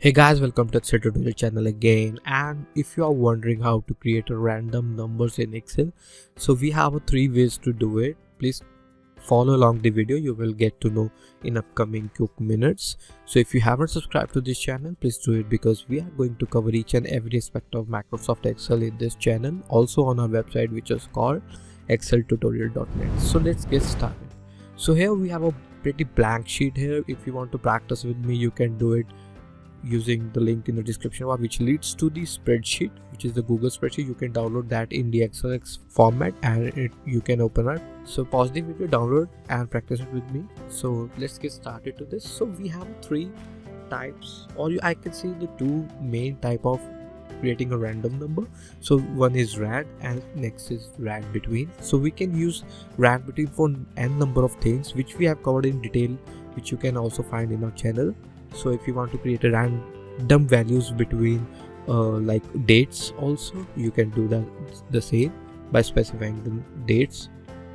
Hey guys, welcome to the tutorial channel again. And if you are wondering how to create a random numbers in Excel, so we have three ways to do it. Please follow along the video, you will get to know in upcoming quick minutes. So if you haven't subscribed to this channel, please do it, because we are going to cover each and every aspect of Microsoft Excel in this channel, also on our website, which is called exceltutorial.net. So let's get started. So here we have a pretty blank sheet here. If you want to practice with me, you can do it using the link in the description bar, which leads to the spreadsheet, which is the Google spreadsheet. You can download that in the Excel format and you can open it. So pause the video, download and practice it with me. So let's get started to this. So we have three types, or I can see the two main type of creating a random number. So one is rand and next is rand between. So we can use rand between for n number of things, which we have covered in detail, which you can also find in our channel. So if you want to create a random values between like dates, also you can do that the same by specifying the dates,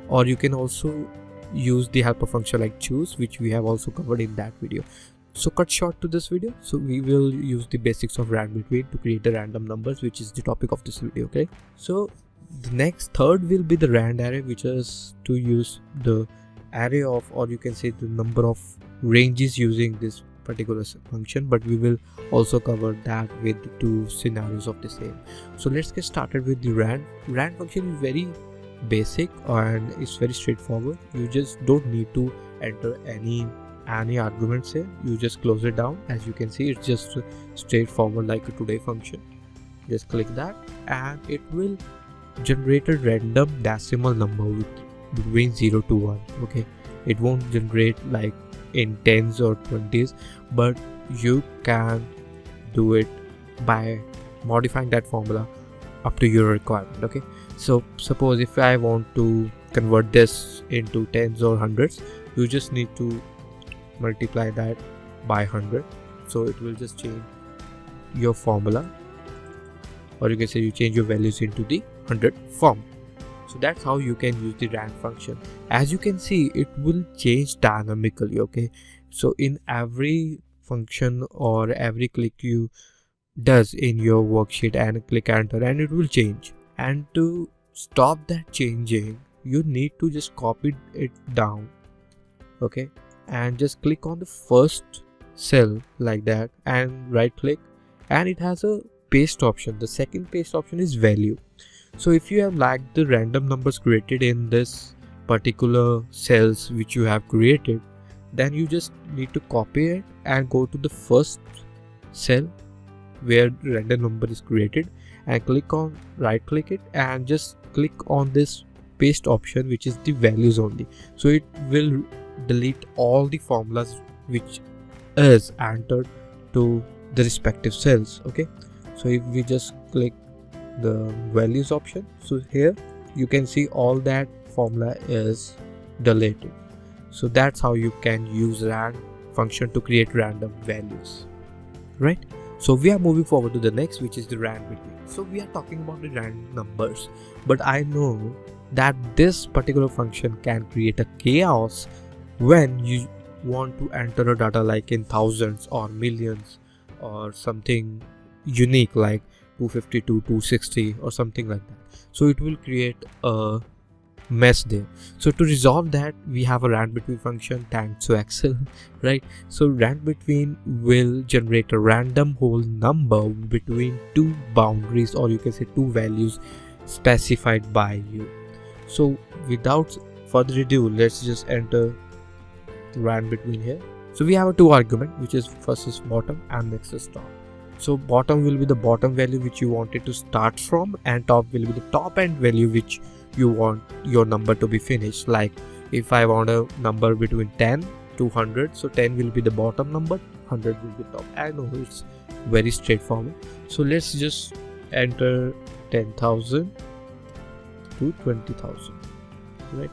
or you can also use the helper function like choose, which we have also covered in that video. So cut short to this video, so we will use the basics of rand between to create the random numbers, which is the topic of this video. Okay, so the next third will be the RANDARRAY, which is to use the array of, or you can say the number of ranges using this particular function, but we will also cover that with two scenarios of the same. So let's get started with the rand function. Is very basic and it's very straightforward. You just don't need to enter any arguments here. You just close it down. As you can see, it's just straightforward like a today function. Just click that and it will generate a random decimal number between 0 to 1. Okay, it won't generate like in tens or 20s, but you can do it by modifying that formula up to your requirement. Okay, so suppose if I want to convert this into tens or hundreds, you just need to multiply that by 100. So it will just change your formula, or you can say you change your values into the 100 form. So that's how you can use the rand function. As you can see, it will change dynamically. Okay, so in every function or every click you does in your worksheet and click enter, and it will change. And to stop that changing, you need to just copy it down. Okay, and just click on the first cell like that and right click, and it has a paste option. The second paste option is value. So if you have like the random numbers created in this particular cells which you have created, then you just need to copy it and go to the first cell where random number is created and click on right click it and just click on this paste option, which is the values only. So it will delete all the formulas which is entered to the respective cells. Okay, so if we just click the values option, so here you can see all that formula is deleted. So that's how you can use rand function to create random values, right? So we are moving forward to the next, which is the rand between. So we are talking about the rand numbers, but I know that this particular function can create a chaos when you want to enter a data like in thousands or millions or something unique like 252, 260 or something like that. So it will create a mess there. So to resolve that, we have a rand between function thanks to Excel, right? So rand between will generate a random whole number between two boundaries, or you can say two values specified by you. So without further ado, let's just enter rand between here. So we have a two argument, which is first is bottom and next is top. So bottom will be the bottom value which you wanted to start from, and top will be the top end value which you want your number to be finished. Like if I want a number between 10 to 100, so 10 will be the bottom number, 100 will be top. I know it's very straightforward. So let's just enter 10,000 to 20,000, right?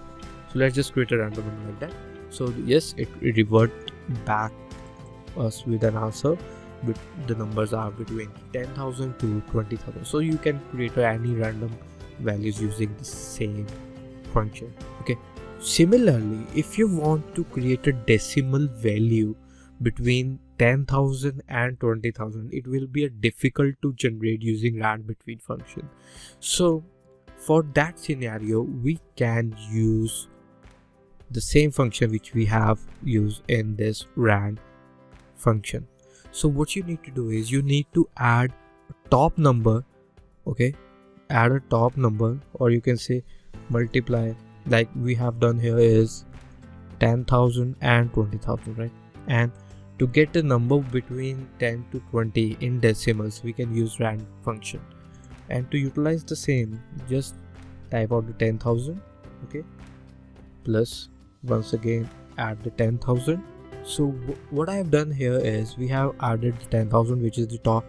So let's just create a random number like that. So yes, it revert back us with an answer. But the numbers are between 10,000 to 20,000. So you can create any random values using the same function. Okay, similarly, if you want to create a decimal value between 10,000 and 20,000, it will be difficult to generate using RANDBETWEEN function. So for that scenario, we can use the same function which we have used in this rand function. So what you need to do is you need to add a top number, okay, add a top number, or you can say multiply, like we have done here is 10,000 and 20,000, right? And to get the number between 10 to 20 in decimals, we can use rand function. And to utilize the same, just type out the 10,000, okay, plus once again add the 10,000. So what I have done here is we have added the 10,000, which is the top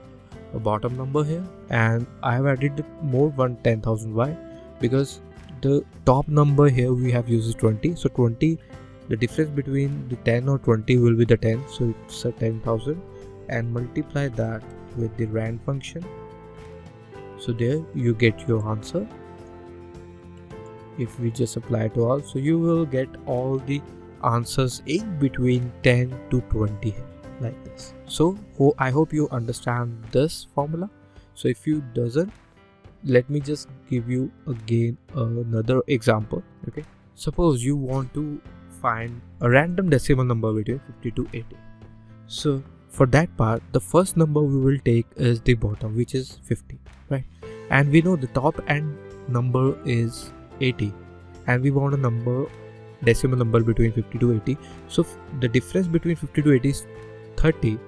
bottom number here, and I have added the more 10,000. Why? Because the top number here we have used is 20. So 20, the difference between the 10 or 20 will be the 10. So it's a 10,000, and multiply that with the rand function. So there you get your answer. If we just apply to all, so you will get all the answers in between 10 to 20 like this. So I hope you understand this formula. So if you doesn't, let me just give you again another example. Okay, suppose you want to find a random decimal number between 50 to 80. So for that part, the first number we will take is the bottom, which is 50, right? And we know the top end number is 80, and we want a decimal number between 50 to 80. So the difference between 50 to 80 is 30.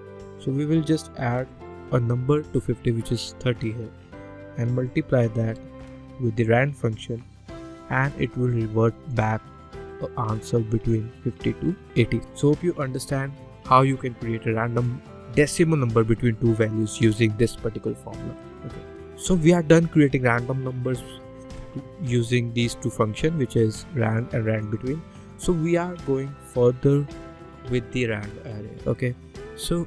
So we will just add a number to 50, which is 30 here, and multiply that with the rand function, and it will revert back an answer between 50 to 80. So hope you understand how you can create a random decimal number between two values using this particular formula. Okay. So we are done creating random numbers using these two functions, which is rand and RANDBETWEEN. So we are going further with the rand array. Okay, so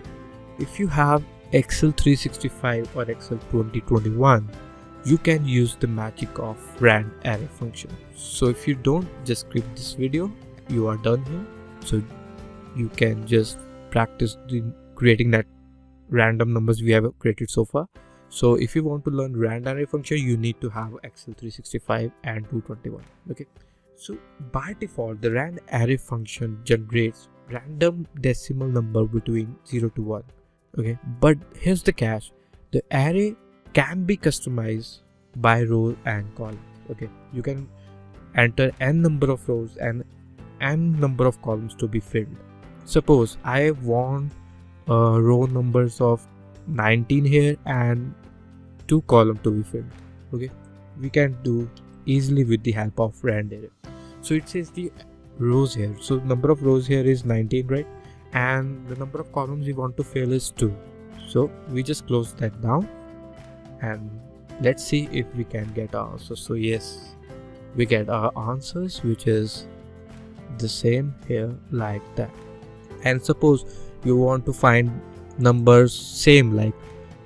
if you have Excel 365 or Excel 2021, you can use the magic of rand array function. So if you don't, just skip this video, you are done here. So you can just practice creating that random numbers we have created so far. So if you want to learn rand array function, you need to have Excel 365 and 221. Okay, so by default, the rand array function generates random decimal number between 0 to 1. Okay, but here's the catch: the array can be customized by row and column. Okay, you can enter n number of rows and n number of columns to be filled. Suppose I want row numbers of 19 here and 2 columns to be filled. Okay, we can do easily with the help of rand array. So it says the rows here. So number of rows here is 19, right? And the number of columns we want to fill is 2. So we just close that down, and let's see if we can get our answers. So yes, we get our answers, which is the same here like that. And suppose you want to find numbers same like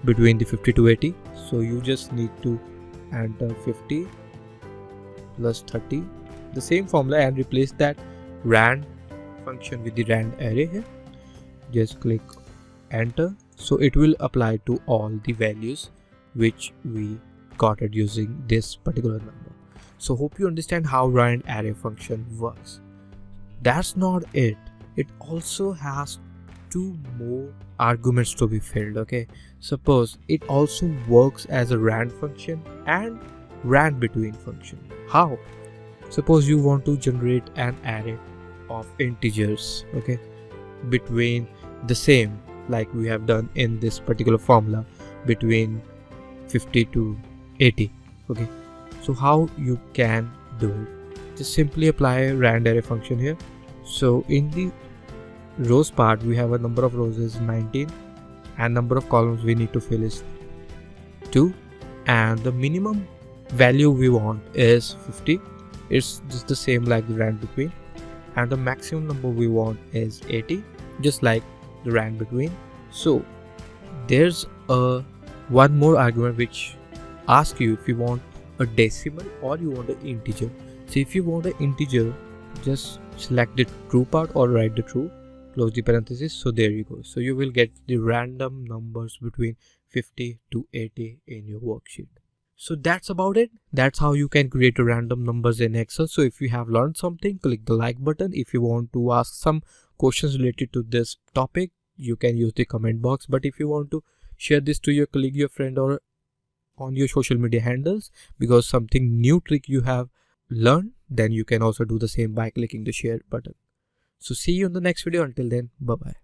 between the 50 to 80, so you just need to enter 50 plus 30, the same formula, and replace that rand function with the rand array here. Just click enter, so it will apply to all the values which we got it using this particular number. So hope you understand how rand array function works. That's not it. It also has 2 more arguments to be filled. Okay, suppose it also works as a rand function and RANDBETWEEN function. How? Suppose you want to generate an array of integers, okay, between the same like we have done in this particular formula between 50 to 80. Okay, so how you can do it? Just simply apply rand array function here. So in the rows part, we have a number of rows is 19, and number of columns we need to fill is 2, and the minimum value we want is 50. It's just the same like the RANDBETWEEN, and the maximum number we want is 80, just like the RANDBETWEEN. So there's one more argument which asks you if you want a decimal or you want an integer. So if you want an integer, just select the true part or write the true, close the parenthesis. So there you go. So you will get the random numbers between 50 to 80 in your worksheet. So that's about it. That's how you can create a random numbers in Excel. So if you have learned something, click the like button. If you want to ask some questions related to this topic, you can use the comment box. But if you want to share this to your colleague, your friend, or on your social media handles because something new trick you have learned, then you can also do the same by clicking the share button. So see you in the next video. Until then, bye bye.